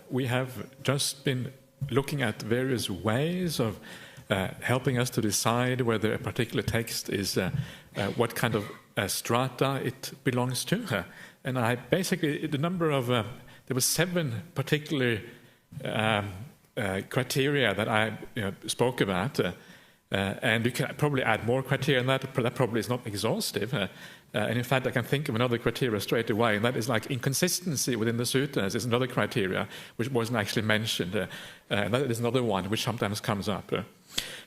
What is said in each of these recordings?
we have just been looking at various ways of helping us to decide whether a particular text is what kind of strata it belongs to. And I basically, the number of, there were 7 particular criteria that I spoke about. And you can probably add more criteria than that probably is not exhaustive. And in fact, I can think of another criteria straight away, and that is like inconsistency within the sutras is another criteria which wasn't actually mentioned. And that is another one which sometimes comes up.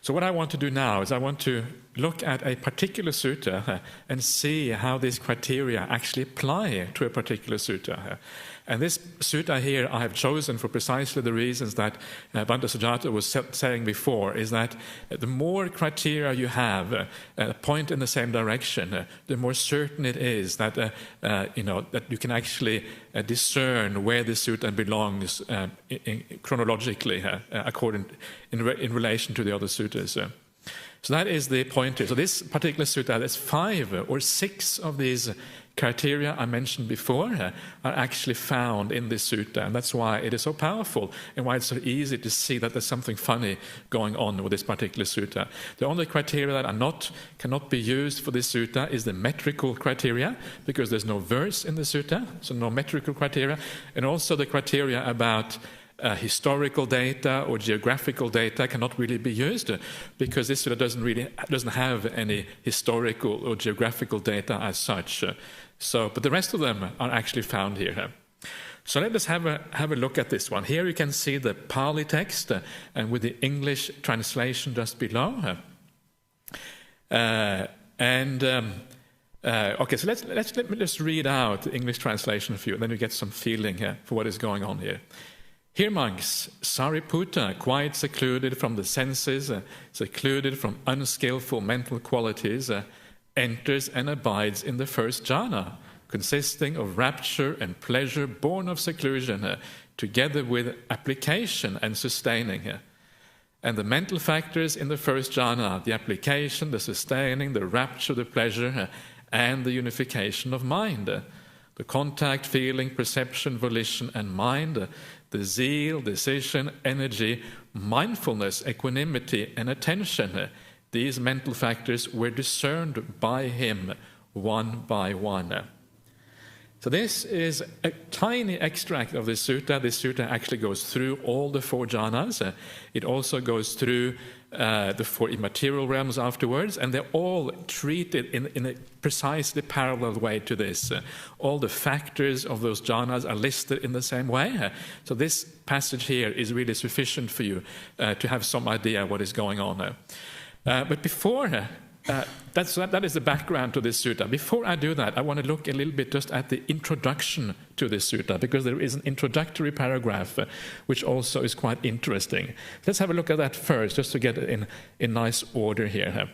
So what I want to do now is I want to look at a particular sutta and see how these criteria actually apply to a particular sutta. And this sutta here I have chosen for precisely the reasons that Bhante Sujata was saying before, is that the more criteria you have point in the same direction, the more certain it is that that you can actually discern where the sutta belongs chronologically in relation to the other suttas. So that is the point here. So this particular sutta, there's 5 or 6 of these criteria I mentioned before are actually found in this sutta, and that's why it is so powerful and why it's so easy to see that there's something funny going on with this particular sutta. The only criteria that cannot be used for this sutta is the metrical criteria, because there's no verse in the sutta, so no metrical criteria, and also the criteria about historical data or geographical data cannot really be used, because this sutta doesn't have any historical or geographical data as such. But the rest of them are actually found here. So let us have a look at this one. Here you can see the Pali text and with the English translation just below. Okay, so let me just read out the English translation for you, and then you get some feeling for what is going on here. Here, monks, Sariputta, quite secluded from the senses, secluded from unskillful mental qualities, enters and abides in the first jhana, consisting of rapture and pleasure born of seclusion, together with application and sustaining. And the mental factors in the first jhana, the application, the sustaining, the rapture, the pleasure, and the unification of mind, the contact, feeling, perception, volition, and mind, the zeal, decision, energy, mindfulness, equanimity, and attention, these mental factors were discerned by him one by one. So this is a tiny extract of this sutta. This sutta actually goes through all the 4 jhanas. It also goes through the 4 immaterial realms afterwards, and they're all treated in a precisely parallel way to this. All the factors of those jhanas are listed in the same way. So this passage here is really sufficient for you to have some idea what is going on. But before that is the background to this sutta. Before I do that, I want to look a little bit just at the introduction to this sutta, because there is an introductory paragraph which also is quite interesting. Let's have a look at that first, just to get it in nice order here.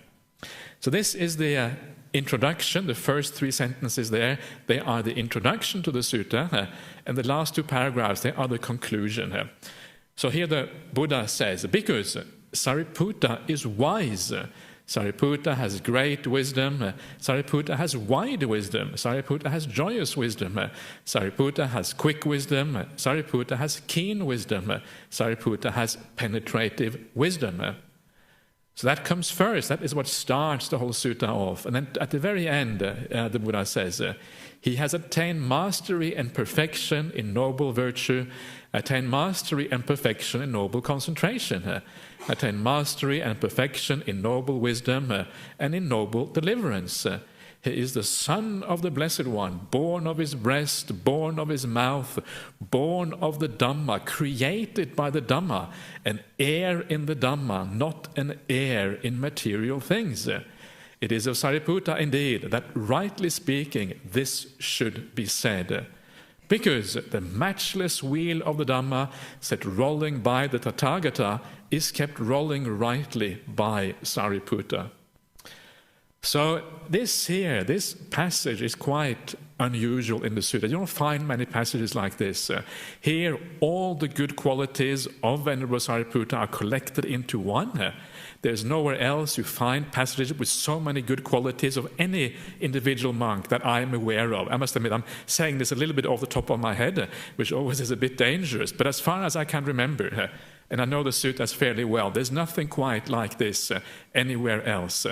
So this is the introduction. The first 3 sentences there, they are the introduction to the sutta, and the last 2 paragraphs, they are the conclusion. So here the Buddha says, "Bhikkhus, Sariputta is wise. Sariputta has great wisdom. Sariputta has wide wisdom. Sariputta has joyous wisdom. Sariputta has quick wisdom. Sariputta has keen wisdom. Sariputta has penetrative wisdom." So that comes first. That is what starts the whole sutta off. And then at the very end, the Buddha says, "He has attained mastery and perfection in noble virtue, attained mastery and perfection in noble concentration, attained mastery and perfection in noble wisdom, and in noble deliverance. He is the son of the Blessed One, born of his breast, born of his mouth, born of the Dhamma, created by the Dhamma, an heir in the Dhamma, not an heir in material things. It is of Sariputta indeed that, rightly speaking, this should be said. Because the matchless wheel of the Dhamma, set rolling by the Tathagata, is kept rolling rightly by Sariputta." So this passage is quite unusual in the Sutta. You don't find many passages like this. Here, all the good qualities of Venerable Sariputta are collected into one. There's nowhere else you find passages with so many good qualities of any individual monk that I am aware of. I must admit, I'm saying this a little bit off the top of my head, which always is a bit dangerous. But as far as I can remember, and I know the Suttas fairly well, there's nothing quite like this anywhere else.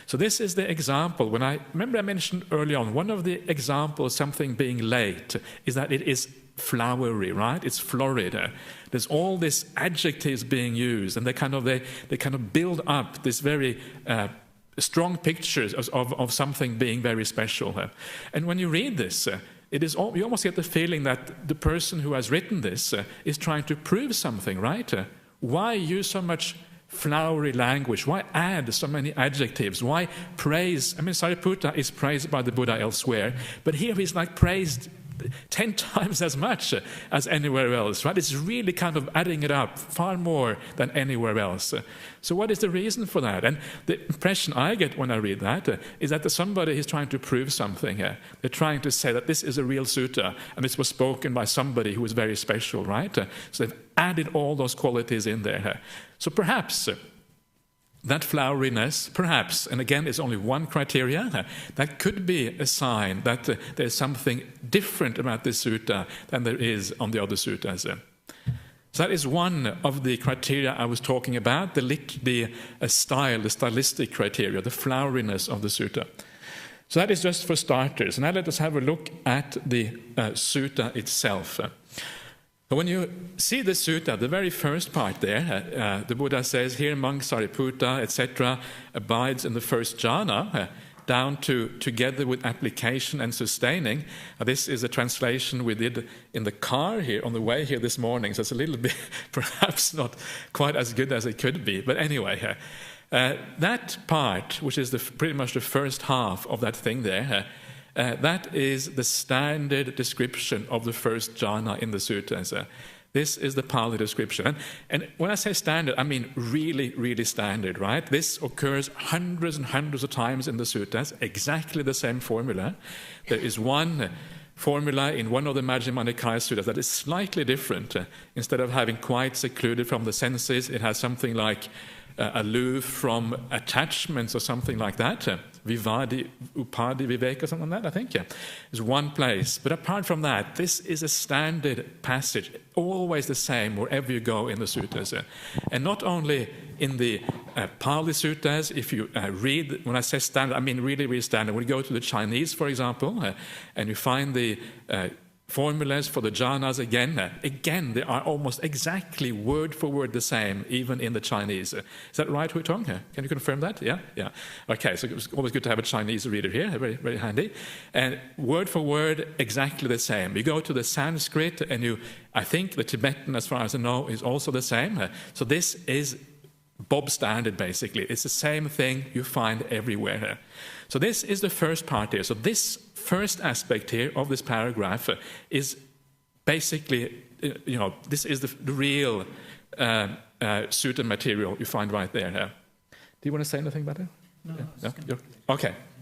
So this is the example. When I mentioned early on, one of the examples of something being late is that it is flowery, right? It's florid. There's all these adjectives being used, and they kind of build up this very strong pictures of something being very special. And when you read this, you almost get the feeling that the person who has written this is trying to prove something, right? Why use so much flowery language? Why add so many adjectives? Why praise? I mean, Sariputta is praised by the Buddha elsewhere, but here he's like praised 10 times as much as anywhere else, right? It's really kind of adding it up far more than anywhere else. So what is the reason for that? And the impression I get when I read that is that somebody is trying to prove something here. They're trying to say that this is a real sutta, and this was spoken by somebody who was very special, right? So they've added all those qualities in there. So perhaps that floweriness, perhaps, and again, it's only one criteria, that could be a sign that there's something different about this sutta than there is on the other suttas. So that is one of the criteria I was talking about, the stylistic criteria, the floweriness of the sutta. So that is just for starters. Now let us have a look at the sutta itself. When you see the sutta, the very first part there, the Buddha says, here monk Sariputta, etc., abides in the first jhana, down to together with application and sustaining. This is a translation we did in the car here, on the way here this morning, so it's a little bit, perhaps not quite as good as it could be. But anyway, that part, which is pretty much the first half of that thing there, that is the standard description of the first jhana in the suttas. This is the Pali description. And when I say standard, I mean really, really standard, right? This occurs hundreds and hundreds of times in the suttas, exactly the same formula. There is one formula in one of the Majjhima Nikaya suttas that is slightly different. Instead of having quite secluded from the senses, it has something like aloof from attachments or something like that. Vivadi, Upadi, Viveka, something like that, I think. Yeah. There's one place. But apart from that, this is a standard passage, always the same wherever you go in the suttas. And not only in the Pali suttas, if you read, when I say standard, I mean really, really standard. When you go to the Chinese, for example, and you find the formulas for the jhanas again, they are almost exactly word for word the same, even in the Chinese. Is that right, Hu Tong? Can you confirm that? Yeah? Okay, so it was always good to have a Chinese reader here, very, very handy. And word for word, exactly the same. You go to the Sanskrit, and I think the Tibetan, as far as I know, is also the same. So this is Bob standard, basically. It's the same thing you find everywhere. So this is the first part here. So this first aspect here of this paragraph is basically, this is the real sutta material you find right there. Do you want to say anything about it? No.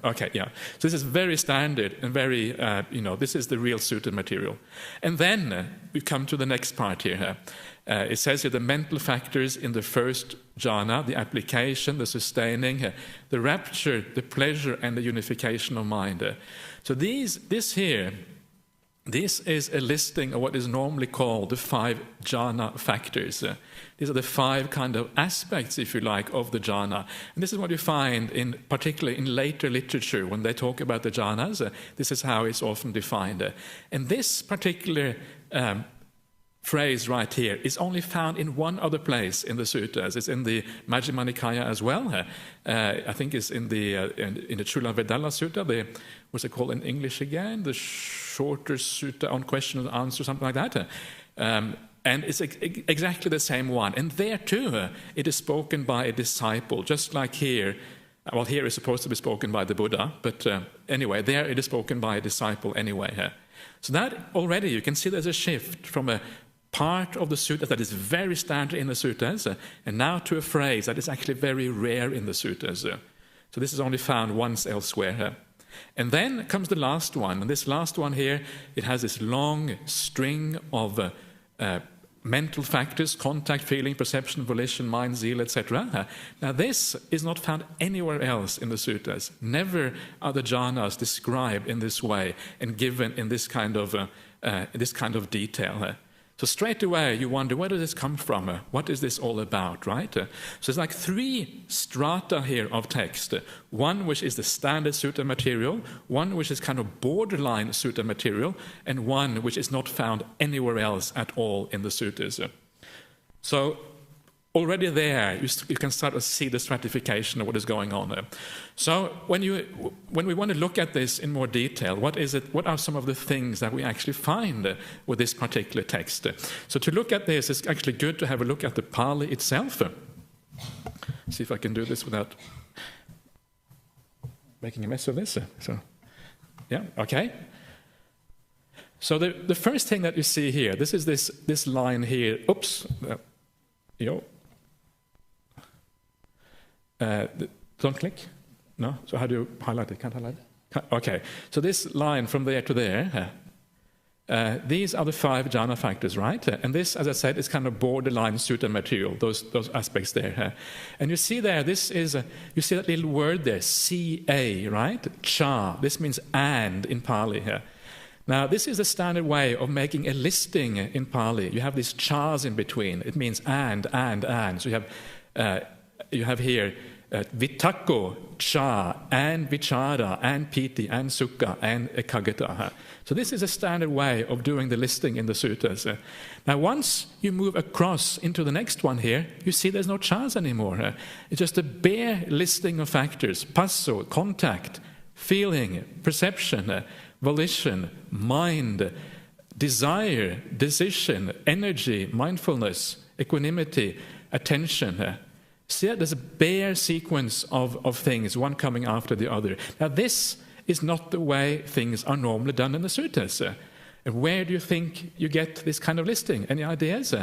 Okay, yeah. So this is very standard and very, this is the real sutta material. And then we come to the next part here. It says here the mental factors in the first jhana, the application, the sustaining, the rapture, the pleasure, and the unification of mind. So this is a listing of what is normally called the 5 jhana factors. These are the 5 kind of aspects, if you like, of the jhana. And this is what you find, particularly in later literature, when they talk about the jhanas. This is how it's often defined. And this particular phrase right here is only found in one other place in the suttas. It's in the Majjhima Nikaya as well. I think it's in the Chula Vedalla Sutta, what's it called in English again? The shorter sutta on question and answer, something like that. And it's exactly the same one. And there too, it is spoken by a disciple, just like here. Well, here it's supposed to be spoken by the Buddha, but anyway, there it is spoken by a disciple anyway. So that already, you can see there's a shift from a part of the sutta that is very standard in the suttas, and now to a phrase that is actually very rare in the suttas. So this is only found once elsewhere. And then comes the last one. And this last one here, it has this long string of mental factors: contact, feeling, perception, volition, mind, zeal, etc. Now this is not found anywhere else in the suttas. Never are the jhanas described in this way and given in this kind of detail. So straight away you wonder, where does this come from? What is this all about, right? So it's like three strata here of text. One which is the standard sutta material, one which is kind of borderline sutta material, and one which is not found anywhere else at all in the suttas. So already there you can start to see the stratification of what is going on there. So when we want to look at this in more detail, what are some of the things that we actually find with this particular text? So to look at this, it's actually good to have a look at the Pali itself. See if I can do this without making a mess of this. So, yeah, okay. So the first thing that you see here, this is this line here. Oops. Don't click? No? So how do you highlight it? Can't highlight it? Okay. So this line from there to there, these are the 5 jhana factors, right? And this, as I said, is kind of borderline sutta material, those aspects there. And you see there, you see that little word there, ca, right? Cha. This means and in Pali. Now, this is a standard way of making a listing in Pali. You have these chas in between. It means and. So you have here vitakko, cha, and vichara, and piti, and sukha, and ekaggata. So this is a standard way of doing the listing in the suttas. Now, once you move across into the next one here, you see there's no chas anymore. It's just a bare listing of factors: passo, contact, feeling, perception, volition, mind, desire, decision, energy, mindfulness, equanimity, attention. See, there's a bare sequence of things, one coming after the other. Now, this is not the way things are normally done in the suttas. Where do you think you get this kind of listing? Any ideas?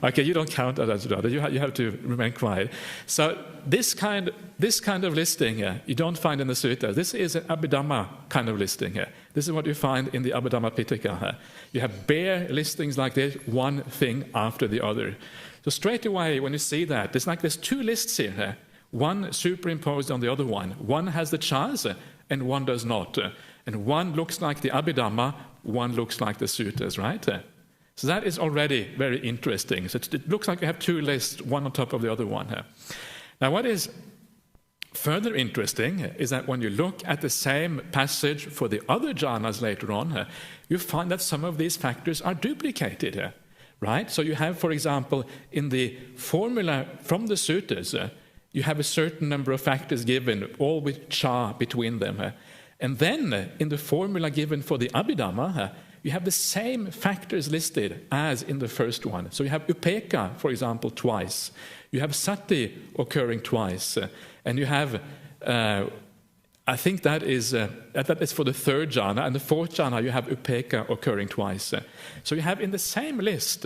Okay, you don't count as well. You have to remain quiet. So this kind of listing you don't find in the sutta. This is an Abhidhamma kind of listing. This is what you find in the Abhidhamma Pitaka. You have bare listings like this, one thing after the other. So straight away when you see that, it's like there's 2 lists here. One superimposed on the other one. One has the chas and one does not. And one looks like the Abhidhamma, one looks like the suttas, right? So that is already very interesting. So it looks like you have 2 lists, one on top of the other one. Now, what is further interesting is that when you look at the same passage for the other jhanas later on, you find that some of these factors are duplicated, right? So you have, for example, in the formula from the suttas, you have a certain number of factors given, all with cha between them. And then in the formula given for the Abhidhamma, you have the same factors listed as in the first one. So you have upeka, for example, twice. You have sati occurring twice. And you have, I think that is for the 3rd jhana. And the 4th jhana, you have upeka occurring twice. So you have in the same list,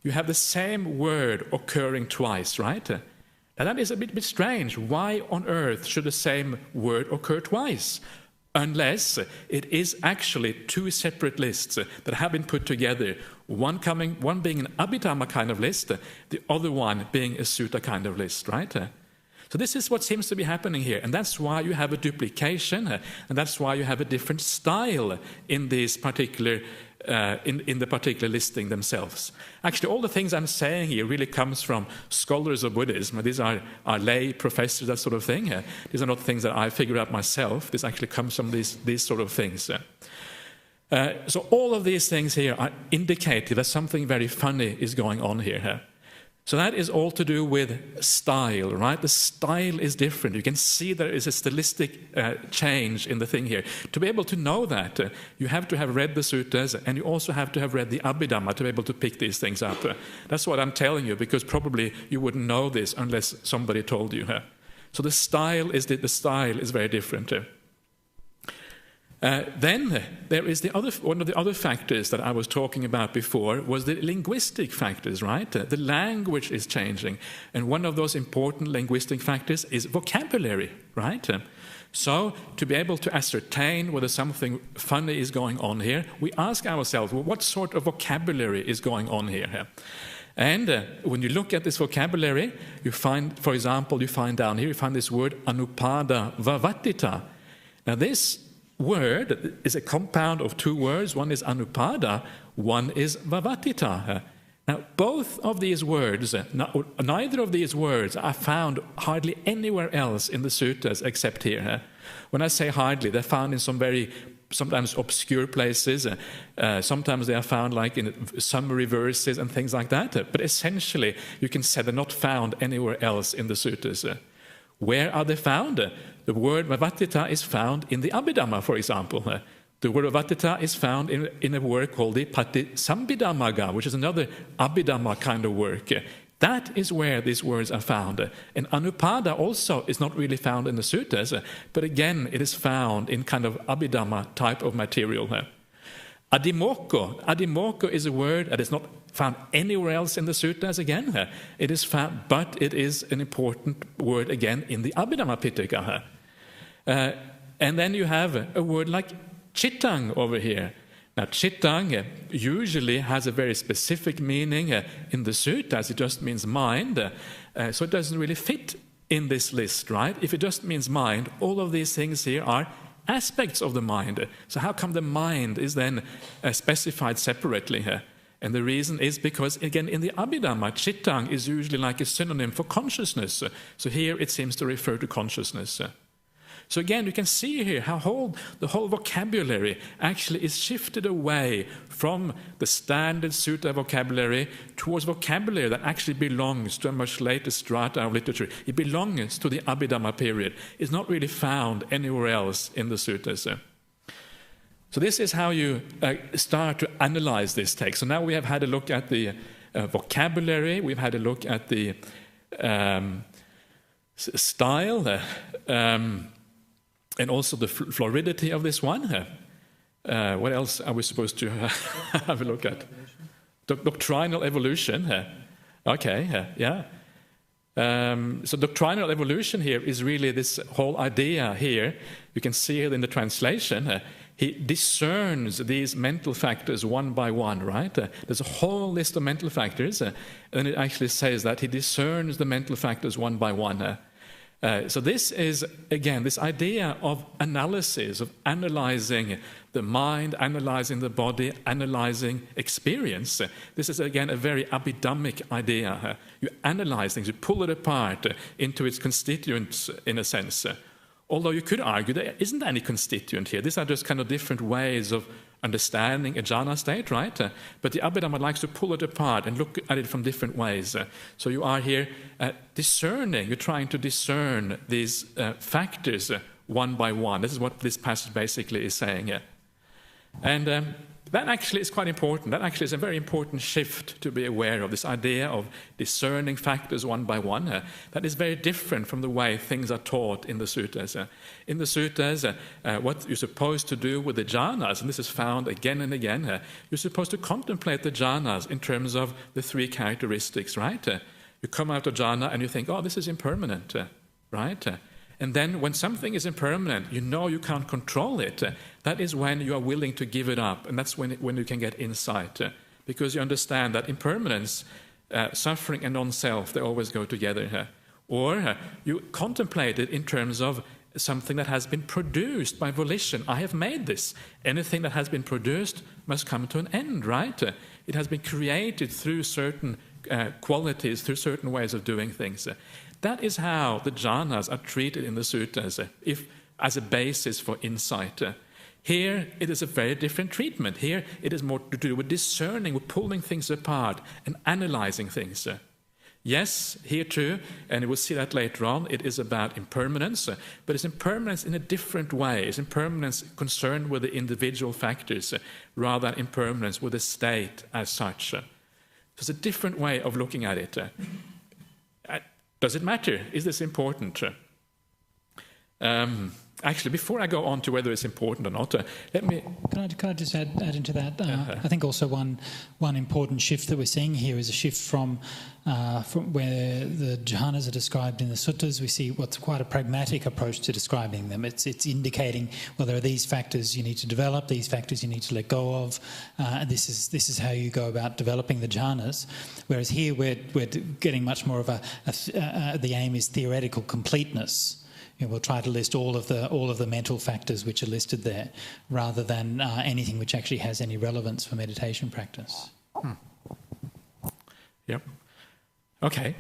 you have the same word occurring twice, right? Now that is a bit strange. Why on earth should the same word occur twice? Unless it is actually 2 separate lists that have been put together, one being an Abhidhamma kind of list, the other one being a sutta kind of list, right? So this is what seems to be happening here, and that's why you have a duplication, and that's why you have a different style in these particular in the particular listing themselves. Actually, all the things I'm saying here really comes from scholars of Buddhism. These are lay professors, that sort of thing. These are not things that I figured out myself. This actually comes from these sort of things. So all of these things here are indicative that something very funny is going on here. So that is all to do with style, right? The style is different. You can see there is a stylistic change in the thing here. To be able to know that, you have to have read the suttas, and you also have to have read the Abhidhamma to be able to pick these things up. That's what I'm telling you, because probably you wouldn't know this unless somebody told you. So the style is very different. Then there is one of the other factors that I was talking about before was the linguistic factors, right? The language is changing. And one of those important linguistic factors is vocabulary, right? So to be able to ascertain whether something funny is going on here, we ask ourselves, well, what sort of vocabulary is going on here? And when you look at this vocabulary, you find, for example, you find this word anupada vavattita. Now this word is a compound of two words. One is anupada, one is vavattita. Now both of these words, neither of these words are found hardly anywhere else in the suttas except here. When I say hardly, they're found in some sometimes obscure places. Sometimes they are found like in summary verses and things like that. But essentially, you can say they're not found anywhere else in the suttas. Where are they found? The word vavattita is found in the Abhidhamma, for example. The word vavattita is found in a work called the Patisambhidamagga, which is another Abhidhamma kind of work. That is where these words are found. And anupada also is not really found in the suttas, but again, it is found in kind of Abhidhamma type of material. Adimoko is a word that is not found anywhere else in the suttas again. It is found, but it is an important word again in the Abhidhamma Pitaka. And then you have a word like chittang over here. Now, chittang usually has a very specific meaning in the suttas. It just means mind. So it doesn't really fit in this list, right? If it just means mind, all of these things here are aspects of the mind. So how come the mind is then specified separately here? And the reason is because, again, in the Abhidhamma, chittang is usually like a synonym for consciousness. So here it seems to refer to consciousness. So again, you can see here how the whole vocabulary actually is shifted away from the standard sutta vocabulary towards vocabulary that actually belongs to a much later strata of literature. It belongs to the Abhidhamma period. It's not really found anywhere else in the suttas. So this is how you start to analyze this text. So now we have had a look at the vocabulary, we've had a look at the style, and also the fluidity of this one. What else are we supposed to have a look at? Doctrinal evolution. Okay, yeah. So doctrinal evolution here is really this whole idea here. You can see it in the translation. He discerns these mental factors one by one, right? There's a whole list of mental factors, and it actually says that he discerns the mental factors one by one. So this is, again, this idea of analysis, of analyzing the mind, analyzing the body, analyzing experience. This is, again, a very Abhidhammic idea. You analyze things, you pull it apart into its constituents, in a sense. Although you could argue there isn't any constituent here. These are just kind of different ways of understanding a jhana state, right? But the Abhidhamma likes to pull it apart and look at it from different ways. So you are here discerning, you're trying to discern these factors one by one. This is what this passage basically is saying. And that actually is quite important. That actually is a very important shift to be aware of, this idea of discerning factors one by one. That is very different from the way things are taught in the suttas. In the suttas, what you're supposed to do with the jhanas, and this is found again and again, you're supposed to contemplate the jhanas in terms of the three characteristics, right? You come out of jhana and you think, oh, this is impermanent, right? And then when something is impermanent, you know you can't control it. That is when you are willing to give it up. And that's when you can get insight. Because you understand that impermanence, suffering and non-self, they always go together. Or you contemplate it in terms of something that has been produced by volition. I have made this. Anything that has been produced must come to an end, right? It has been created through certain qualities, through certain ways of doing things. That is how the jhanas are treated in the suttas, as a basis for insight. Here, it is a very different treatment. Here, it is more to do with discerning, with pulling things apart and analyzing things. Yes, here too, and we'll see that later on, it is about impermanence, but it's impermanence in a different way. It's impermanence concerned with the individual factors rather than impermanence with the state as such. So it's a different way of looking at it. Does it matter? Is this important? Actually, before I go on to whether it's important or not, let me... Can I just add into that? I think also one important shift that we're seeing here is a shift from where the jhanas are described in the suttas. We see what's quite a pragmatic approach to describing them. It's indicating, well, there are these factors you need to develop, these factors you need to let go of, and this is how you go about developing the jhanas. Whereas here we're getting much more of the aim is theoretical completeness. We'll try to list all of the mental factors which are listed there, rather than anything which actually has any relevance for meditation practice. Yep. Okay.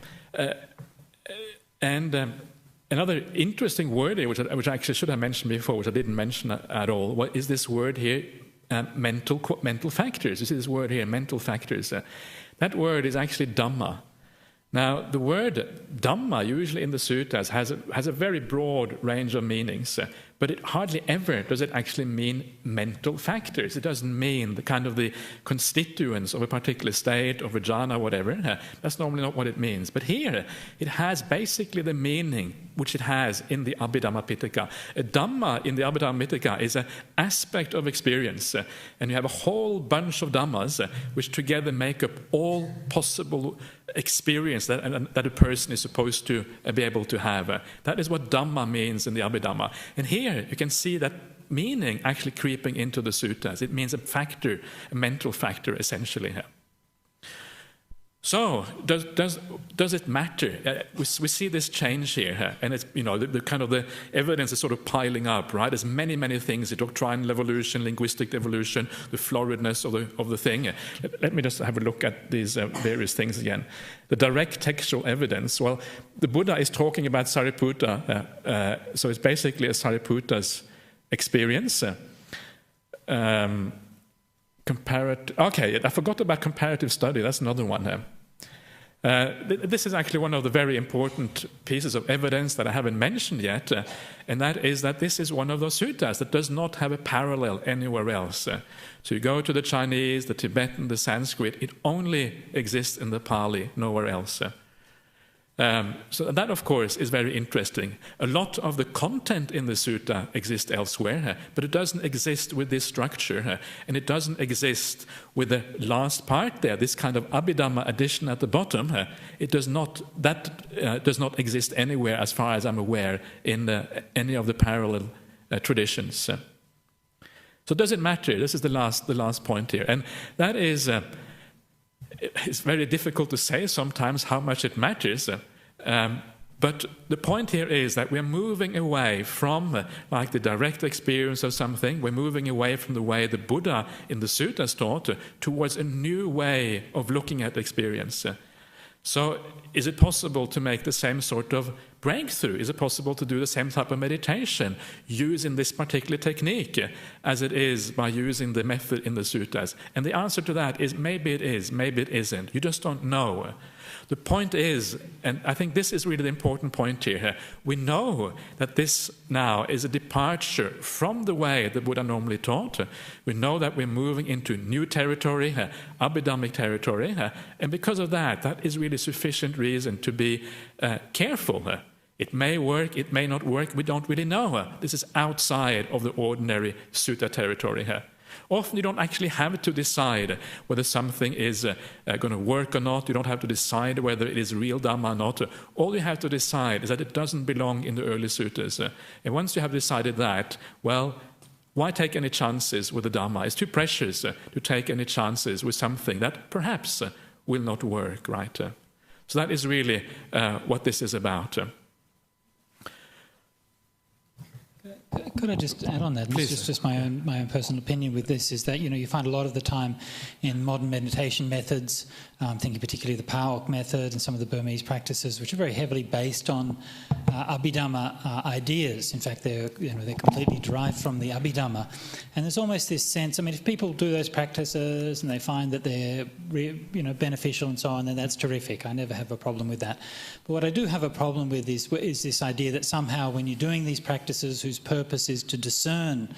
And another interesting word here, which I actually should have mentioned before, which I didn't mention at all, what is this word here? Mental factors. You see this word here, mental factors. That word is actually Dhamma. Now, the word Dhamma, usually in the suttas, has a very broad range of meanings, but it hardly ever does it actually mean mental factors. It doesn't mean the kind of the constituents of a particular state, of a jhana, whatever. That's normally not what it means. But here, it has basically the meaning which it has in the Abhidhamma Pitaka. A Dhamma in the Abhidhamma Pitaka is an aspect of experience, and you have a whole bunch of Dhammas which together make up all possible experience that a person is supposed to be able to have. That is what Dhamma means in the Abhidhamma. And here you can see that meaning actually creeping into the suttas. It means a factor, a mental factor, essentially. So, does it matter? We see this change here, and it's the kind of the evidence is sort of piling up, right? There's many things: the doctrinal evolution, linguistic evolution, the floridness of the thing. Let me just have a look at these various things again. The direct textual evidence. Well, the Buddha is talking about Sariputta, so it's basically a Sariputta's experience. Okay, I forgot about comparative study. That's another one. This is actually one of the very important pieces of evidence that I haven't mentioned yet, and that is that this is one of those suttas that does not have a parallel anywhere else. So you go to the Chinese, the Tibetan, the Sanskrit, it only exists in the Pali, nowhere else. So that, of course, is very interesting. A lot of the content in the sutta exists elsewhere, but it doesn't exist with this structure, and it doesn't exist with the last part there, this kind of Abhidhamma addition at the bottom. It does not. That does not exist anywhere, as far as I'm aware, in any of the parallel traditions. So does it matter? This is the last point here, and that is. It's very difficult to say sometimes how much it matters, but the point here is that we're moving away from like the direct experience of something. We're moving away from the way the Buddha in the suttas taught towards a new way of looking at experience. So is it possible to make the same sort of breakthrough? Is it possible to do the same type of meditation using this particular technique as it is by using the method in the suttas? And the answer to that is maybe it is, maybe it isn't. You just don't know. The point is, and I think this is really the important point here, we know that this now is a departure from the way the Buddha normally taught. We know that we're moving into new territory, Abhidhammic territory, and because of that, that is really sufficient reason to be careful. It may work, it may not work, we don't really know. This is outside of the ordinary sutta territory here. Often you don't actually have to decide whether something is going to work or not. You don't have to decide whether it is real Dhamma or not. All you have to decide is that it doesn't belong in the early suttas. And once you have decided that, well, why take any chances with the Dhamma? It's too precious to take any chances with something that perhaps will not work, right? So that is really what this is about. Could I just add on that? Please. It's just my own personal opinion with this is that, you find a lot of the time in modern meditation methods, thinking particularly the PAOK method and some of the Burmese practices, which are very heavily based on Abhidhamma ideas. In fact, they're completely derived from the Abhidhamma. And there's almost this sense, if people do those practices and they find that they're beneficial and so on, then that's terrific. I never have a problem with that. But what I do have a problem with is this idea that somehow when you're doing these practices whose purpose is to discern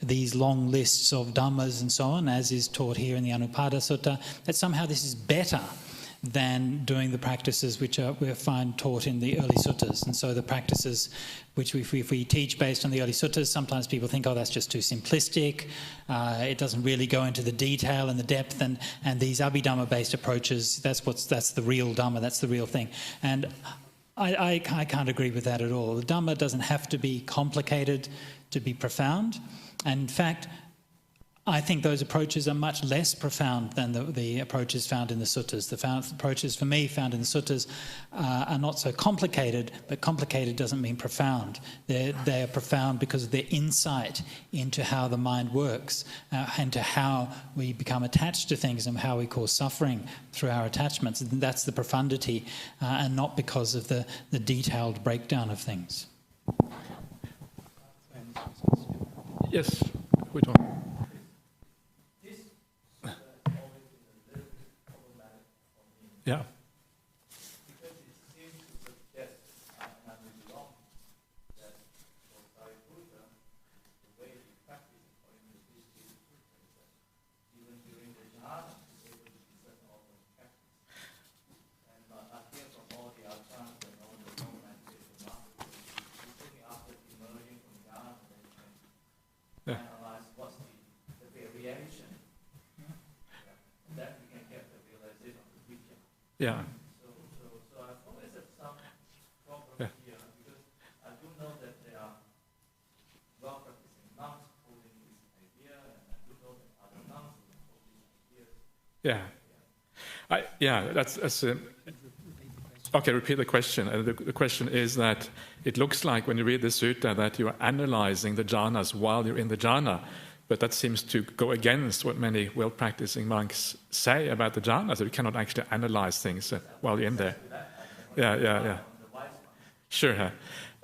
these long lists of dhammas and so on, as is taught here in the Anupada Sutta, that somehow this is better than doing the practices which we find taught in the early suttas. And so the practices which if we teach based on the early suttas, sometimes people think, oh, that's just too simplistic. It doesn't really go into the detail and the depth. And these Abhidhamma-based approaches, that's the real Dhamma, that's the real thing. And I can't agree with that at all. The Dhamma doesn't have to be complicated to be profound. And in fact, I think those approaches are much less profound than the approaches found in the suttas. The approaches for me found in the suttas are not so complicated, but complicated doesn't mean profound. They are profound because of their insight into how the mind works and to how we become attached to things and how we cause suffering through our attachments. And that's the profundity, and not because of the detailed breakdown of things. Yes, which one? Yeah. Because it seems to suggest, and I will be wrong, that for Sariputta, the way he practiced according to this is that even during the jhana, he's able to discern all those practices. And I hear from all the acharyas and all the meditation masters, usually after emerging from jhana, they can analyze what's the variation. And then we can get the realization of the vision. Yeah. So I thought there's some problem here, because I do know that there are well-practicing monks holding this idea, and I do know that other monks hold this idea. That's okay, repeat the question. The question is that it looks like when you read the sutta that you are analyzing the jhanas while you're in the jhana, but that seems to go against what many well-practicing monks say about the jhanas, that you cannot actually analyze things while you're in there. Yeah. Sure.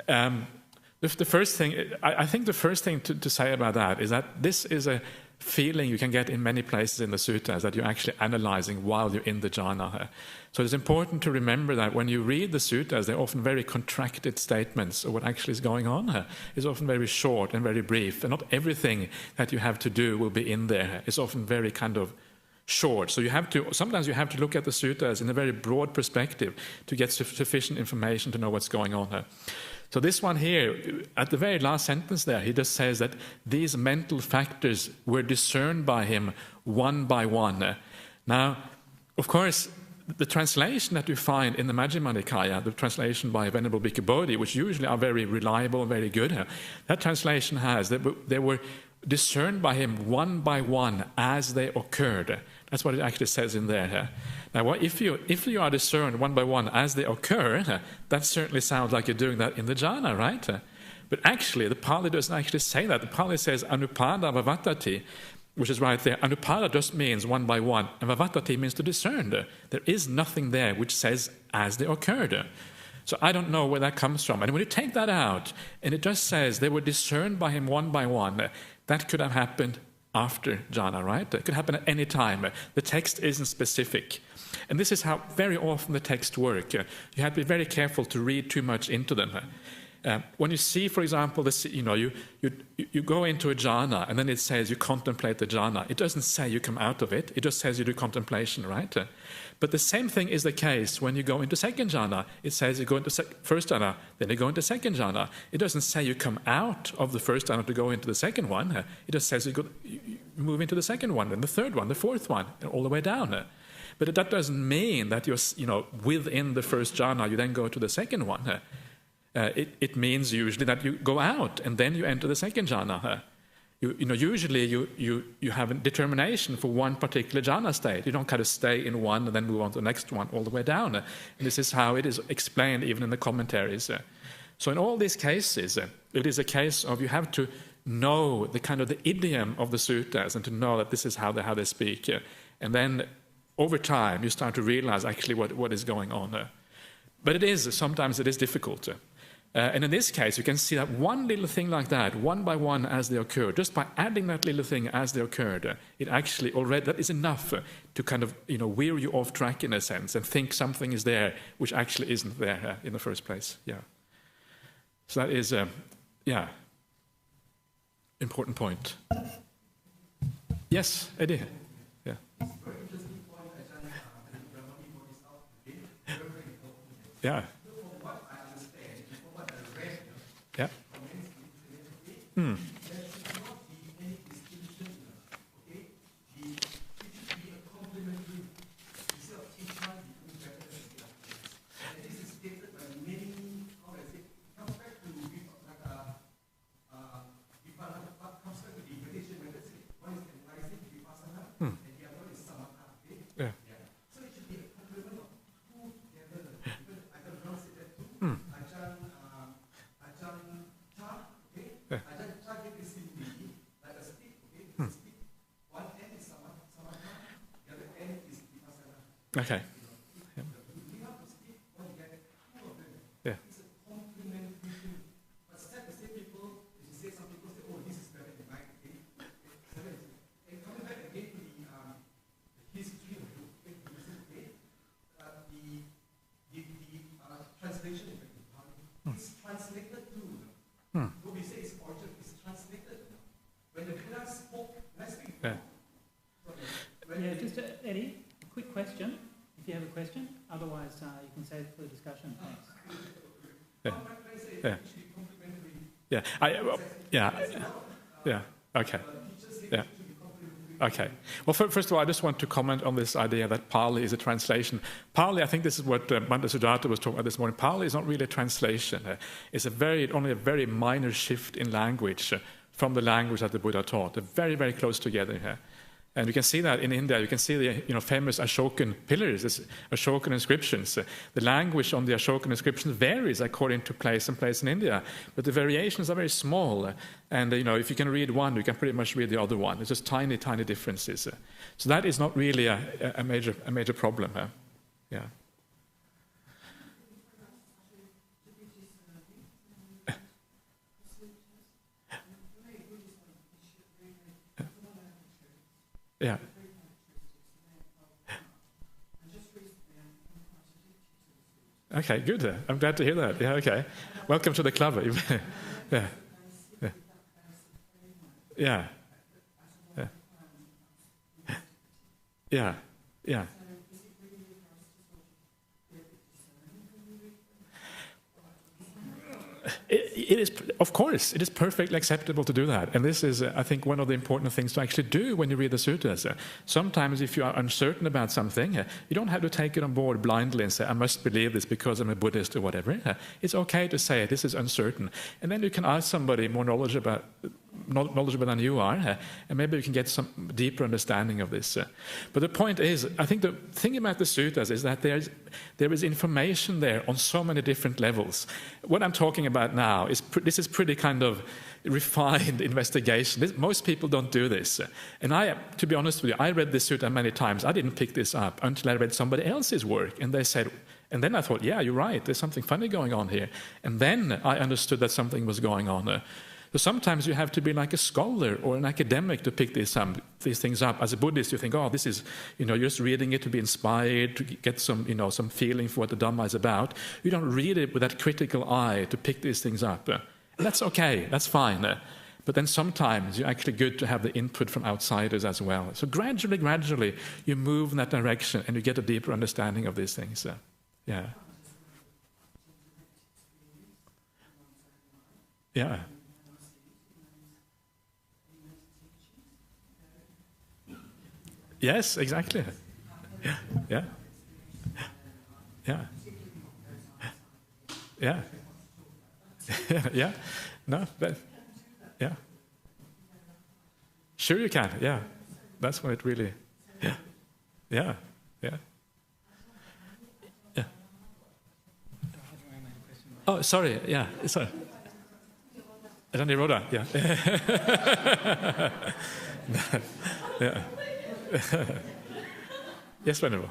The first thing, I think the first thing to say about that is that this is a feeling you can get in many places in the suttas, that you're actually analyzing while you're in the jhana. So it's important to remember that when you read the suttas, they're often very contracted statements of what actually is going on. It's often very short and very brief, and not everything that you have to do will be in there. It's often very kind of short. So sometimes you have to look at the suttas in a very broad perspective to get sufficient information to know what's going on. So this one here, at the very last sentence there, he just says that these mental factors were discerned by him one by one. Now, of course, the translation that you find in the Majjhima Nikaya, the translation by Venerable Bhikkhu Bodhi, which usually are very reliable, very good, that translation has that they were discerned by him one by one as they occurred. That's what it actually says in there. Now, if you are discerned one by one as they occur, that certainly sounds like you're doing that in the jhana, right? But actually, the Pali doesn't actually say that. The Pali says anupada vavatati, which is right there. Anupada just means one by one, and vavatati means to discern. There is nothing there which says as they occurred. So I don't know where that comes from. And when you take that out, and it just says they were discerned by him one by one, that could have happened after jhana, right? It could happen at any time. The text isn't specific. And this is how very often the texts work. You have to be very careful to read too much into them. When you see, for example, this, you go into a jhana and then it says you contemplate the jhana. It doesn't say you come out of it. It just says you do contemplation, right? But the same thing is the case when you go into second jhana. It says you go into first jhana, then you go into second jhana. It doesn't say you come out of the first jhana to go into the second one. It just says you move into the second one, then the third one, the fourth one, and all the way down. But that doesn't mean that you're, within the first jhana, you then go to the second one. It means usually that you go out and then you enter the second jhana. Usually you have a determination for one particular jhana state. You don't kind of stay in one and then move on to the next one all the way down. And this is how it is explained even in the commentaries. So in all these cases, it is a case of you have to know the kind of the idiom of the suttas and to know that this is how they speak. And then over time you start to realize actually what is going on. But sometimes it is difficult. And in this case, you can see that one little thing like that, one by one as they occur, just by adding that little thing as they occurred, it actually already, that is enough to kind of, wear you off track in a sense and think something is there which actually isn't there in the first place. Yeah. So that is, important point. Yes, Eddie. Yeah. Yeah. From what I understand, from what I read, Yeah. from many people, Mm. there should not be any distinction, okay? It should be a complementary. Instead of each one being better than the other. And this is stated by many, how do I say, it comes back to comes back to the meditation methods. One is analyzing vipassana, and the other one is samatha. Okay? Yeah. So it should be a complement of two together. Even I can pronounce it that too. Ajahn Cha, okay? Yeah. Ajahn Cha gave this in me like a stick, okay? It's a stick. One end is samatha, the other end is vipassana. Okay. You have to stick one together, two of them. Yeah. It's a complementary thing. But sad to say people, if you say some people say, oh, this is better than mine, okay? And coming back again to the history of Buddhism, okay? The translation effect of Pali is translated to. What we say is origin is translated. When the Buddha spoke, let's speak. Yeah. Yeah, just Eddie, a quick question, if you have a question. Otherwise, you can save it for the discussion. Thanks. Yeah. Yeah. Yeah. Okay. Yeah. Okay. Well, first of all, I just want to comment on this idea that Pali is a translation. Pali, I think this is what Bhante Siddhartha was talking about this morning. Pali is not really a translation. It's only a very minor shift in language from the language that the Buddha taught. They're very, very close together here. And you can see that in India. You can see the famous Ashokan pillars, Ashokan inscriptions. The language on the Ashokan inscriptions varies according to place and place in India, but the variations are very small. And if you can read one, you can pretty much read the other one. It's just tiny, tiny differences. So that is not really a major problem. Yeah. Yeah. Okay, good. I'm glad to hear that. Yeah, okay. Welcome to the club. Yeah. Yeah. Yeah. Yeah. Yeah. It is, of course, it is perfectly acceptable to do that. And this is, I think, one of the important things to actually do when you read the sutras. Sometimes if you are uncertain about something, you don't have to take it on board blindly and say, I must believe this because I'm a Buddhist or whatever. It's okay to say, this is uncertain. And then you can ask somebody more knowledgeable than you are, and maybe you can get some deeper understanding of this. But the point is, I think the thing about the sutras is that there is information there on so many different levels. What I'm talking about now is this is pretty kind of refined investigation. Most people don't do this. And to be honest with you, I read this sutra many times. I didn't pick this up until I read somebody else's work, and they said, and then I thought, yeah, you're right, there's something funny going on here. And then I understood that something was going on. So sometimes you have to be like a scholar or an academic to pick these things up. As a Buddhist, you think, oh, this is, you're just reading it to be inspired, to get some feeling for what the Dhamma is about. You don't read it with that critical eye to pick these things up. And that's okay, that's fine. But then sometimes it's actually good to have the input from outsiders as well. So gradually, you move in that direction and you get a deeper understanding of these things. Yeah. Yeah. Yes, exactly. Yeah. Yeah. Yeah. Yeah. Yeah. No, but yeah. Sure you can. Yeah. That's when it really. Yeah. Yeah. Yeah. Yeah. Oh, sorry. Yeah. Sorry. Nirodha. Yeah. Yeah. Yes, Venerable.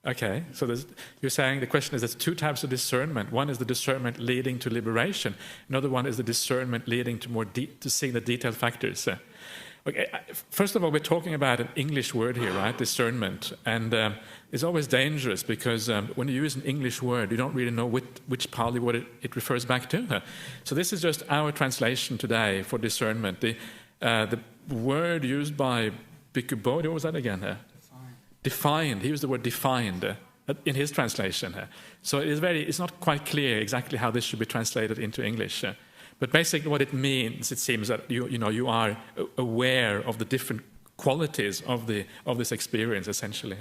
Okay, so you're saying the question is there's two types of discernment. One is the discernment leading to liberation. Another one is the discernment leading to to seeing the detailed factors. Okay, first of all, we're talking about an English word here, right? Discernment. And it's always dangerous because when you use an English word, you don't really know which partly what it refers back to. So this is just our translation today for discernment. The word used by Bhikkhu Bodhi, what was that again? Defined. He used the word defined in his translation. So it's not quite clear exactly how this should be translated into English. But basically what it means, it seems that you are aware of the different qualities of this experience, essentially.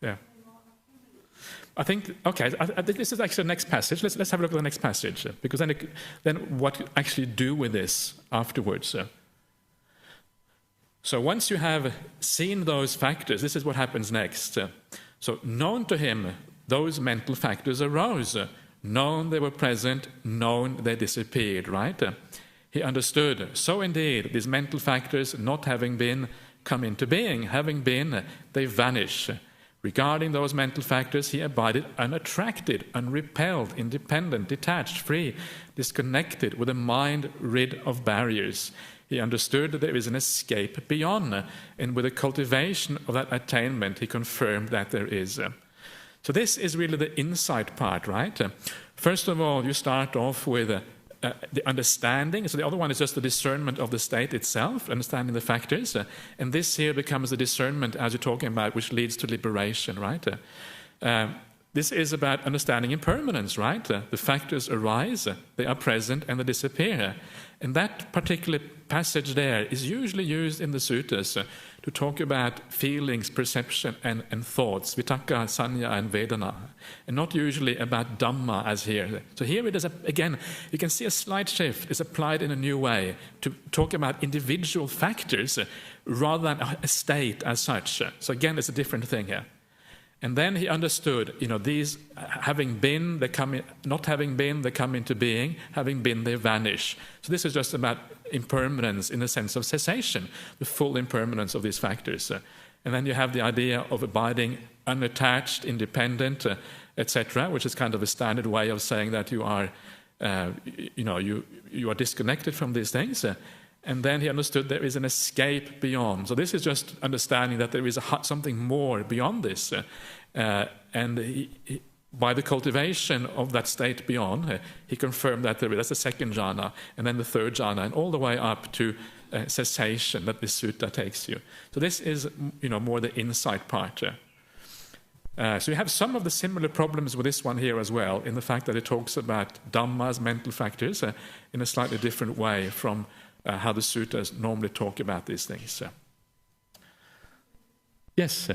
Yeah. I think, okay, I think this is actually the next passage. Let's have a look at the next passage, because then what you actually do with this afterwards. So once you have seen those factors, this is what happens next. So known to him, those mental factors arose. Known they were present, known they disappeared, right? He understood. So indeed, these mental factors, not having been, come into being. Having been, they vanish. Regarding those mental factors, he abided unattracted, unrepelled, independent, detached, free, disconnected, with a mind rid of barriers. He understood that there is an escape beyond, and with the cultivation of that attainment, he confirmed that there is. So this is really the insight part, right? First of all, you start off with the understanding. So the other one is just the discernment of the state itself, understanding the factors. And this here becomes the discernment, as you're talking about, which leads to liberation, right? This is about understanding impermanence, right? The factors arise, they are present, and they disappear. And that particular passage there is usually used in the suttas to talk about feelings, perception, and thoughts, vitaka, sanya, and vedana, and not usually about Dhamma as here. So here it is, again, you can see a slight shift is applied in a new way to talk about individual factors rather than a state as such. So again, it's a different thing here. And then he understood, these having been, they come in, not having been, they come into being, having been, they vanish. So this is just about impermanence in the sense of cessation, the full impermanence of these factors. And then you have the idea of abiding unattached, independent, etc., which is kind of a standard way of saying that you are, you are disconnected from these things. And then he understood there is an escape beyond. So this is just understanding that there is something more beyond this. And by the cultivation of that state beyond, he confirmed that that's the second jhana, and then the third jhana, and all the way up to cessation that this sutta takes you. So this is, more the insight part. So you have some of the similar problems with this one here as well, in the fact that it talks about dhammas, mental factors, in a slightly different way from how the suttas normally talk about these things. Yes?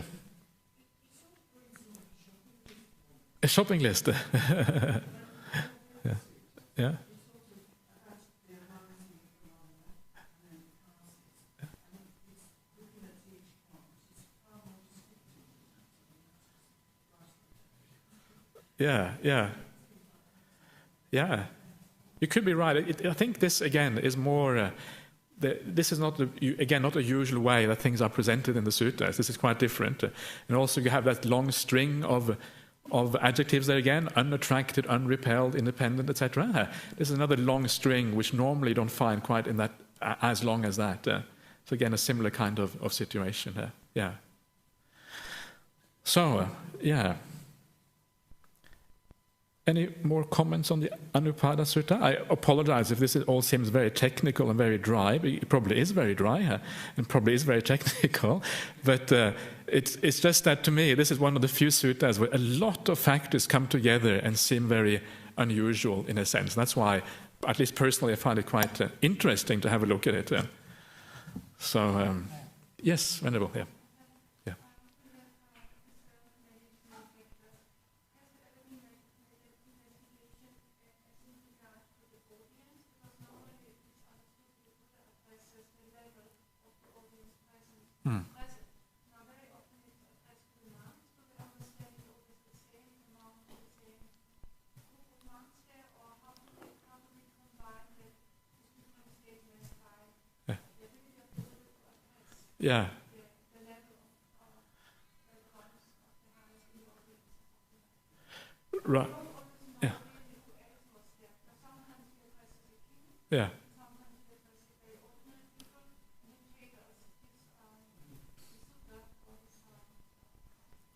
A shopping list. Yeah. Yeah. You could be right. I think this, again, is more... this is not, not a usual way that things are presented in the suttas. This is quite different. And also you have that long string of adjectives there again, unattracted, unrepelled, independent, etc. This is another long string which normally you don't find quite in that as long as that. So again, a similar kind of situation. Yeah. So, Any more comments on the Anupada Sutta? I apologize if this all seems very technical and very dry. It probably is very dry and probably is very technical. But it's just that, to me, this is one of the few suttas where a lot of factors come together and seem very unusual in a sense. That's why, at least personally, I find it quite interesting to have a look at it. Yes, Venerable, yeah. Yeah. Right. Yeah.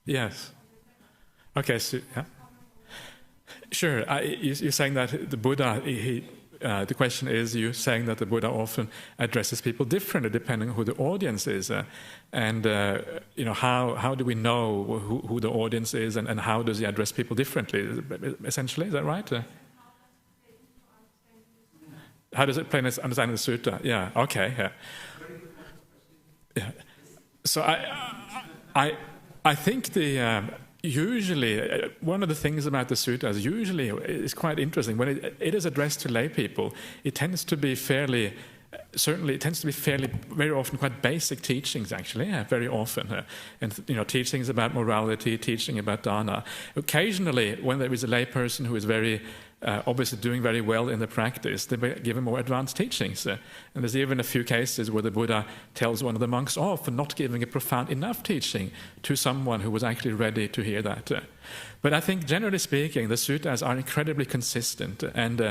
Yes. Okay, so, yeah. Sure, you're saying that the Buddha, the question is, you're saying that the Buddha often addresses people differently depending on who the audience is. How do we know who the audience is, and how does he address people differently, essentially? Is that right? How does it play in understanding the sutta? Yeah, okay. Yeah. So I think usually, one of the things about the suttas usually is quite interesting. When it is addressed to lay people, it tends to be very often quite basic teachings, actually, very often. And, teachings about morality, teaching about dana. Occasionally, when there is a lay person who is very obviously doing very well in the practice, they give him more advanced teachings. And there's even a few cases where the Buddha tells one of the monks off for not giving a profound enough teaching to someone who was actually ready to hear that. But I think, generally speaking, the suttas are incredibly consistent, and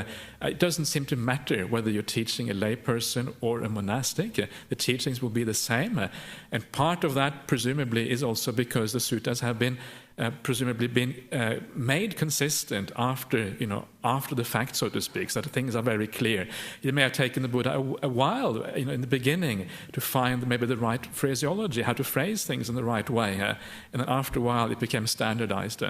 it doesn't seem to matter whether you're teaching a lay person or a monastic. The teachings will be the same, and part of that, presumably, is also because the suttas have been presumably been made consistent after the fact, so to speak, so that things are very clear. It may have taken the Buddha a while, in the beginning, to find maybe the right phraseology, how to phrase things in the right way, and then after a while it became standardized.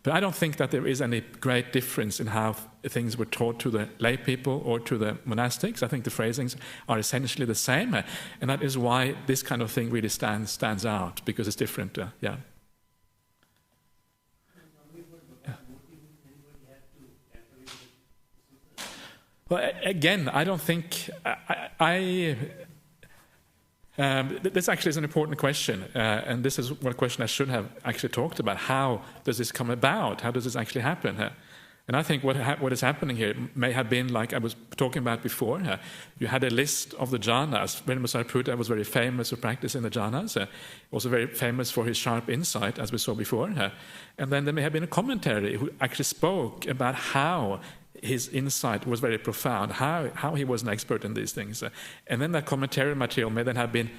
But I don't think that there is any great difference in how things were taught to the lay people or to the monastics. I think the phrasings are essentially the same, and that is why this kind of thing really stands out, because it's different. Yeah. Well, again, I don't think this actually is an important question, and this is one question I should have actually talked about. How does this come about? How does this actually happen? And I think what is happening here may have been like I was talking about before. You had a list of the jhanas. Sariputta was very famous for practicing the jhanas, also very famous for his sharp insight, as we saw before. And then there may have been a commentary who actually spoke about how his insight was very profound, how he was an expert in these things. And then that commentary material may then have been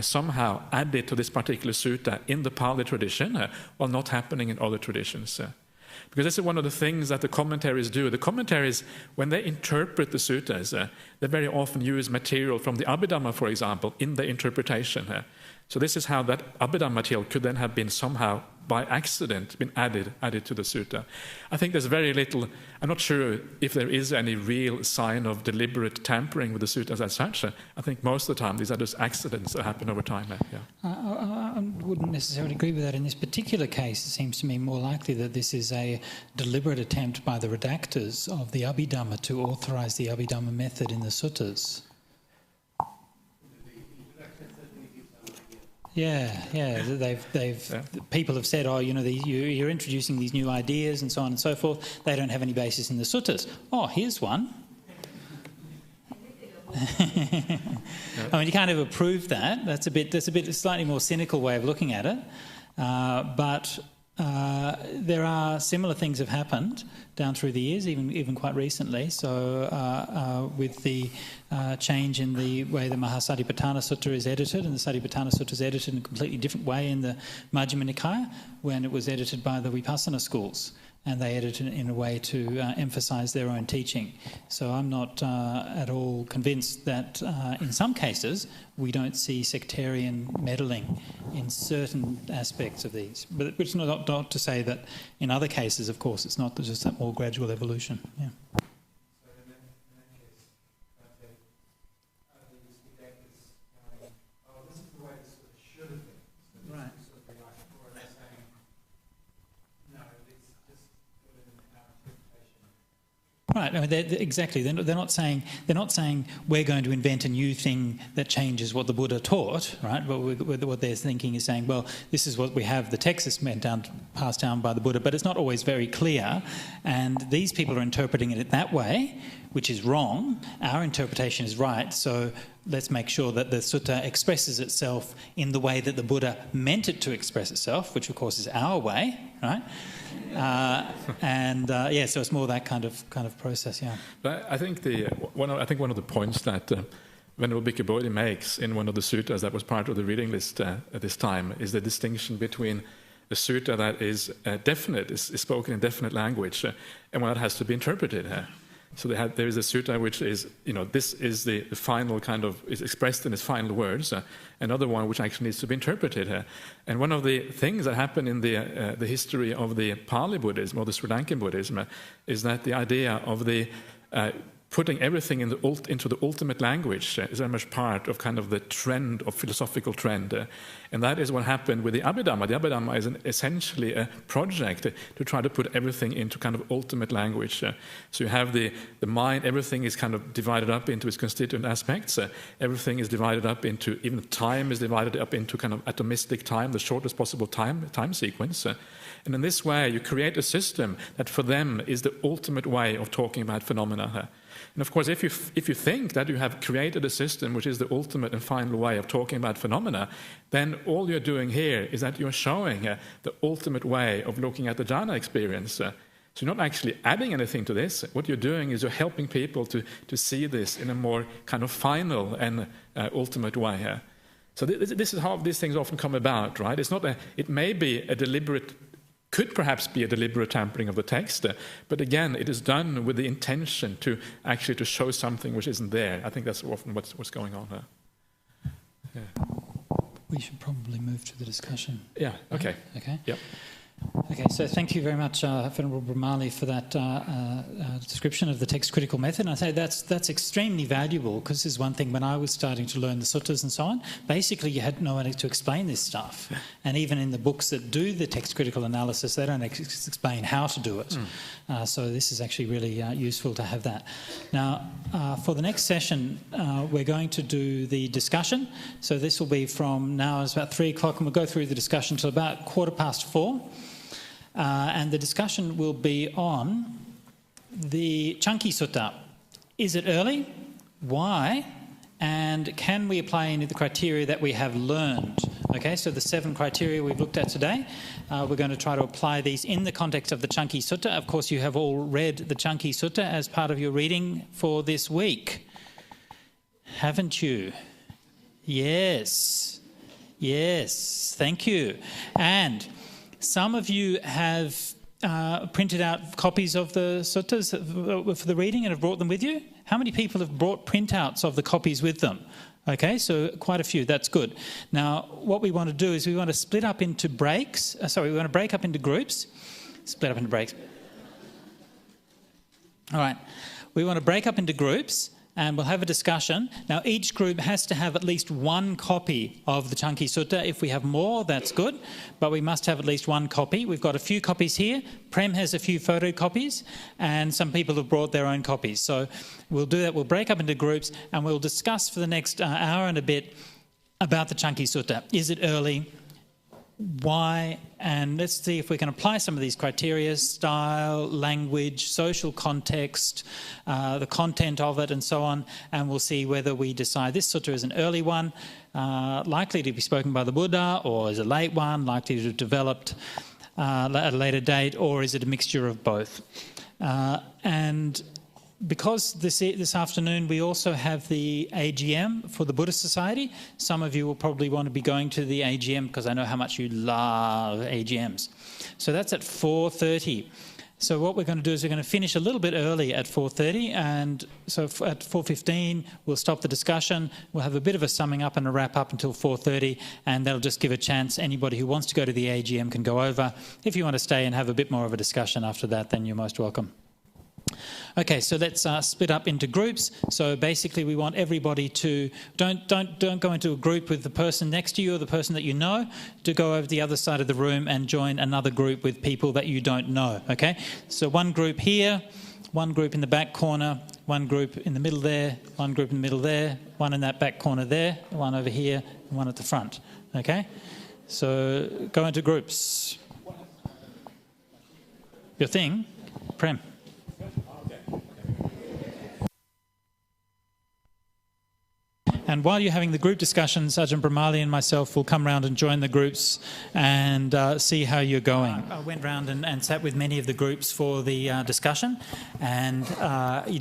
somehow added to this particular sutta in the Pali tradition, while not happening in other traditions. Because this is one of the things that the commentaries do. The commentaries, when they interpret the suttas, they very often use material from the Abhidhamma, for example, in the interpretation. So this is how that Abhidhamma material could then have been somehow, by accident, been added to the sutta. I think there's very little, I'm not sure if there is any real sign of deliberate tampering with the suttas as such. I think most of the time these are just accidents that happen over time. I wouldn't necessarily agree with that. In this particular case, it seems to me more likely that this is a deliberate attempt by the redactors of the Abhidhamma to authorise the Abhidhamma method in the suttas. Yeah. People have said, you're introducing these new ideas and so on and so forth. They don't have any basis in the suttas. Oh, here's one. I mean, you can't ever prove that. That's a slightly more cynical way of looking at it. But there are similar things have happened down through the years, even quite recently. So with the change in the way the Mahasatipatthana Sutta is edited, and the Satipatthana Sutta is edited in a completely different way in the Majjhima Nikaya when it was edited by the Vipassana schools, and they edited it in a way to emphasise their own teaching. So I'm not at all convinced that in some cases we don't see sectarian meddling in certain aspects of these. But which is not to say that in other cases, of course, it's not just that more gradual evolution. Yeah. So in that case, these redactors going, this is the way this sort of should have been. So right. Sort of like, or they're saying, no, it's just good in our interpretation. Right. I mean, exactly. They're not saying we're going to invent a new thing that changes what the Buddha taught, right? But what they're thinking is saying, well, this is what we have. The text is passed down by the Buddha, but it's not always very clear, and these people are interpreting it that way, which is wrong. Our interpretation is right. So let's make sure that the sutta expresses itself in the way that the Buddha meant it to express itself, which of course is our way, right? So it's more that kind of process, yeah. But I think one of the points that Venerable Bhikkhu Bodhi makes in one of the suttas that was part of the reading list at this time is the distinction between a sutta that is definite, is spoken in definite language, and one that has to be interpreted. So there is a sutta which is, this is the final kind of, is expressed in its final words, another one which actually needs to be interpreted. And one of the things that happened in the history of the Pali Buddhism, or the Sri Lankan Buddhism, is that the idea of the putting everything into the ultimate language is very much part of kind of the trend, of philosophical trend. And that is what happened with the Abhidhamma. The Abhidhamma is essentially a project to try to put everything into kind of ultimate language. So you have the mind, everything is kind of divided up into its constituent aspects. Everything is divided up into, even time is divided up into kind of atomistic time, the shortest possible time sequence. And in this way, you create a system that for them is the ultimate way of talking about phenomena. And of course, if you think that you have created a system which is the ultimate and final way of talking about phenomena, then all you're doing here is that you're showing the ultimate way of looking at the jhana experience. So you're not actually adding anything to this. What you're doing is you're helping people to see this in a more kind of final and ultimate way. So this is how these things often come about, right? It may be a deliberate, could perhaps be a deliberate tampering of the text, but again, it is done with the intention to actually to show something which isn't there. I think that's often what's going on there. Yeah. We should probably move to the discussion. Yeah, okay. Okay. Yep. Okay, so thank you very much, Venerable Brahmali, for that description of the text critical method. And I say that's extremely valuable, because this is one thing when I was starting to learn the suttas and so on, basically you had no one to explain this stuff. And even in the books that do the text critical analysis, they don't explain how to do it. So this is actually really useful to have that. Now, for the next session, we're going to do the discussion. So this will be from now, it's about 3 o'clock, and we'll go through the discussion till about 4:15. And the discussion will be on the Chunky Sutta. Is it early? Why? And can we apply any of the criteria that we have learned? Okay, so the 7 criteria we've looked at today, we're going to try to apply these in the context of the Chunky Sutta. Of course, you have all read the Chunky Sutta as part of your reading for this week, haven't you? Yes. Yes, thank you. And some of you have printed out copies of the suttas for the reading and have brought them with you. How many people have brought printouts of the copies with them? Okay, so quite a few. That's good. Now, what we want to do is we want to split up into breaks. We want to break up into groups. Split up into breaks. All right. We want to break up into groups, and we'll have a discussion. Now, each group has to have at least 1 copy of the Chunky Sutta. If we have more, that's good, but we must have at least 1 copy. We've got a few copies here. Prem has a few photocopies, and some people have brought their own copies. So we'll do that. We'll break up into groups, and we'll discuss for the next hour and a bit about the Chunky Sutta. Is it early? Why? And let's see if we can apply some of these criteria: style, language, social context, the content of it, and so on. And we'll see whether we decide this sutta is an early one, likely to be spoken by the Buddha, or is a late one, likely to have developed at a later date, or is it a mixture of both? And because this afternoon we also have the AGM for the Buddhist Society, some of you will probably want to be going to the AGM because I know how much you love AGMs. So that's at 4:30. So what we're going to do is we're going to finish a little bit early at 4:30, and so at 4:15 we'll stop the discussion. We'll have a bit of a summing up and a wrap up until 4:30, and that'll just give a chance. Anybody who wants to go to the AGM can go over. If you want to stay and have a bit more of a discussion after that, then you're most welcome. Okay, so let's split up into groups. So basically we want everybody to, don't go into a group with the person next to you or the person that you know, to go over the other side of the room and join another group with people that you don't know, okay? So 1 group here, 1 group in the back corner, 1 group in the middle there, 1 group in the middle there, 1 in that back corner there, 1 over here, and 1 at the front, okay? So go into groups. Your thing, Prem. And while you're having the group discussions, Ajahn Brahmali and myself will come round and join the groups and see how you're going. I went round and sat with many of the groups for the discussion, and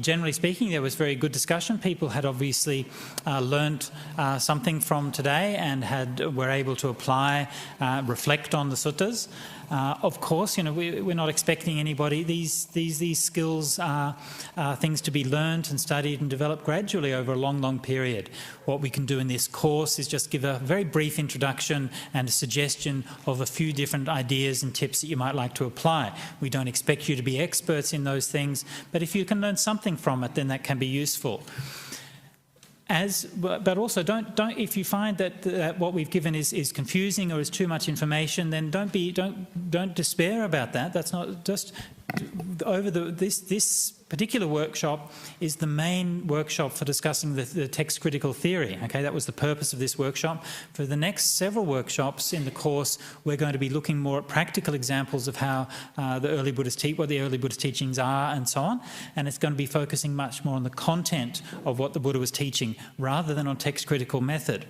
generally speaking, there was very good discussion. People had obviously learnt something from today and were able to apply, reflect on the suttas. Of course, we're not expecting anybody. These skills are things to be learnt and studied and developed gradually over a long, long period. What we can do in this course is just give a very brief introduction and a suggestion of a few different ideas and tips that you might like to apply. We don't expect you to be experts in those things, but if you can learn something from it, then that can be useful. But also don't. If you find that what we've given is confusing or is too much information, then don't despair about that. That's not just over this particular workshop is the main workshop for discussing the text critical theory. Okay, that was the purpose of this workshop. For the next several workshops in the course, we're going to be looking more at practical examples of how what the early Buddhist teachings are and so on. And it's going to be focusing much more on the content of what the Buddha was teaching rather than on text critical method.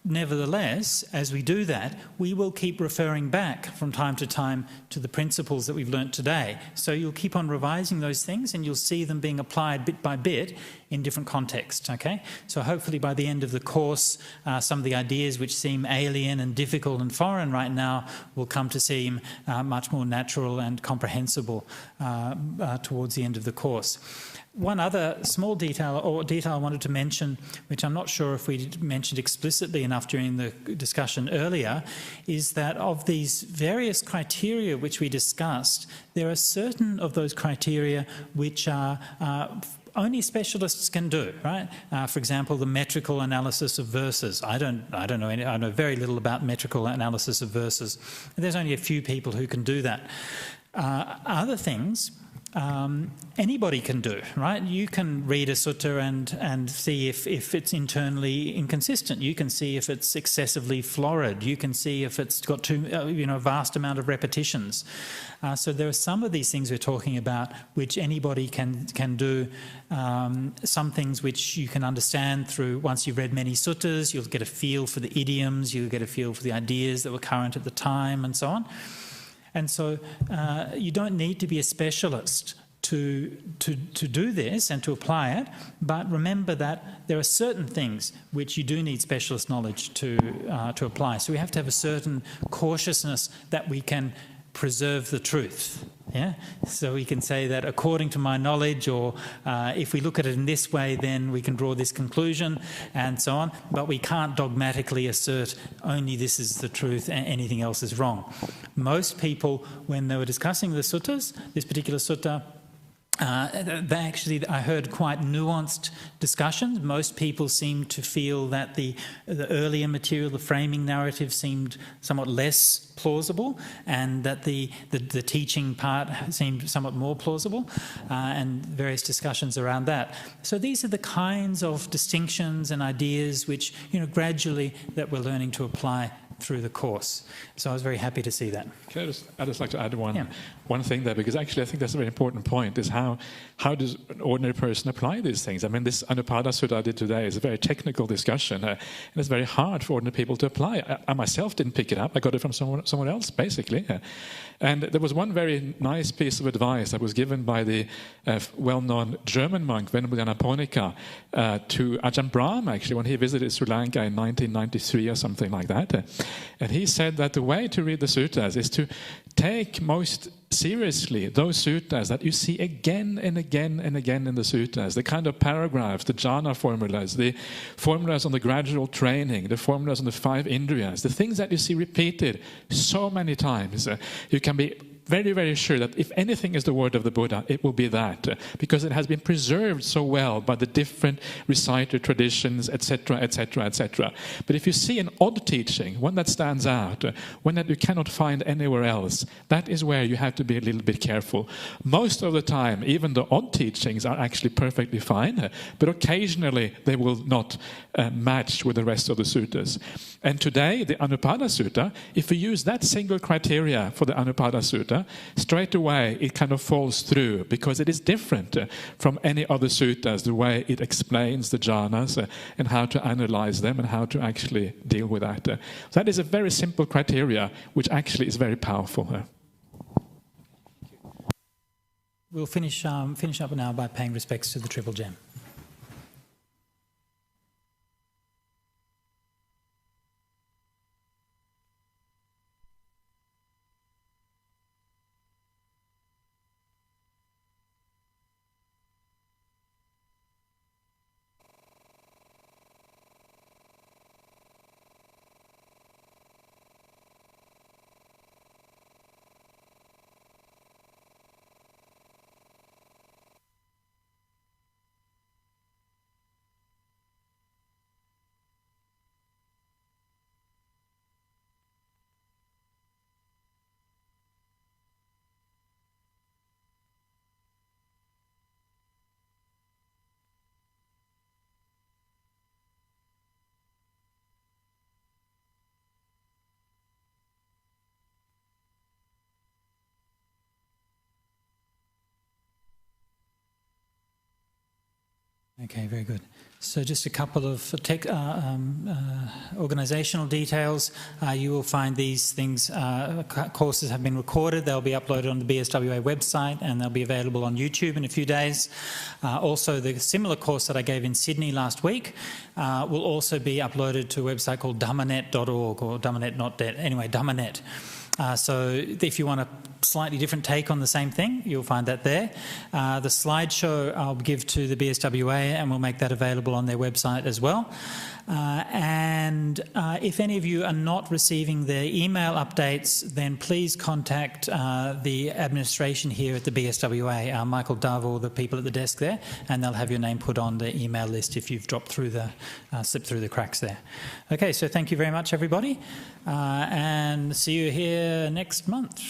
Nevertheless, as we do that, we will keep referring back from time to time to the principles that we've learnt today. So you'll keep on revising those things and you'll see them being applied bit by bit in different contexts, okay? So hopefully by the end of the course, some of the ideas which seem alien and difficult and foreign right now will come to seem much more natural and comprehensible towards the end of the course. One other small detail I wanted to mention, which I'm not sure if we mentioned explicitly enough during the discussion earlier, is that of these various criteria which we discussed, there are certain of those criteria which are only specialists can do, right? For example, the metrical analysis of verses. I know very little about metrical analysis of verses. There's only a few people who can do that. Other things anybody can do, right? You can read a sutta and see if it's internally inconsistent. You can see if it's excessively florid. You can see if it's got a vast amount of repetitions. So there are some of these things we're talking about which anybody can do. Some things which you can understand through, once you've read many suttas, you'll get a feel for the idioms, you'll get a feel for the ideas that were current at the time and so on. And so you don't need to be a specialist to do this and to apply it, but remember that there are certain things which you do need specialist knowledge to apply. So we have to have a certain cautiousness that we can preserve the truth. Yeah, so we can say that according to my knowledge, or if we look at it in this way, then we can draw this conclusion and so on. But we can't dogmatically assert only this is the truth and anything else is wrong. Most people, when they were discussing the suttas, this particular sutta, I heard quite nuanced discussions. Most people seemed to feel that the earlier material, the framing narrative, seemed somewhat less plausible, and that the teaching part seemed somewhat more plausible, and various discussions around that. So these are the kinds of distinctions and ideas which, gradually that we're learning to apply through the course. So I was very happy to see that. I'd just like to add one thing there, because actually I think that's a very important point, is how does an ordinary person apply these things? I mean, this Anupada Sutta I did today is a very technical discussion, and it's very hard for ordinary people to apply. I myself didn't pick it up. I got it from someone else, basically. And there was one very nice piece of advice that was given by the well-known German monk, Venerable Janaponika, to Ajahn Brahm, actually, when he visited Sri Lanka in 1993 or something like that. And he said that the way to read the suttas is to take most seriously those suttas that you see again and again and again in the suttas, the kind of paragraphs, the jhana formulas, the formulas on the gradual training, the formulas on the 5 indriyas, the things that you see repeated so many times. You can be very, very sure that if anything is the word of the Buddha, it will be that, because it has been preserved so well by the different reciter traditions, etc., etc., etc. But if you see an odd teaching, one that stands out, one that you cannot find anywhere else, that is where you have to be a little bit careful. Most of the time, even the odd teachings are actually perfectly fine, but occasionally they will not match with the rest of the suttas. And today, the Anupada Sutta, if we use that single criteria for the Anupada Sutta, sutta, straight away it kind of falls through because it is different from any other suttas, the way it explains the jhanas and how to analyze them and how to actually deal with that. So that is a very simple criteria, which actually is very powerful. We'll finish up now by paying respects to the Triple Gem. Okay, very good. So just a couple of organisational details. You will find these things, courses have been recorded. They'll be uploaded on the BSWA website and they'll be available on YouTube in a few days. Also, the similar course that I gave in Sydney last week will also be uploaded to a website called dhammanet.org, or Dhammanet, not debt, anyway, Dhammanet. So if you want a slightly different take on the same thing, you'll find that there. The slideshow I'll give to the BSWA and we'll make that available on their website as well. And if any of you are not receiving the email updates, then please contact the administration here at the BSWA, Michael Dove or the people at the desk there, and they'll have your name put on the email list if you've dropped through slipped through the cracks there. Okay, so thank you very much, everybody, and see you here next month.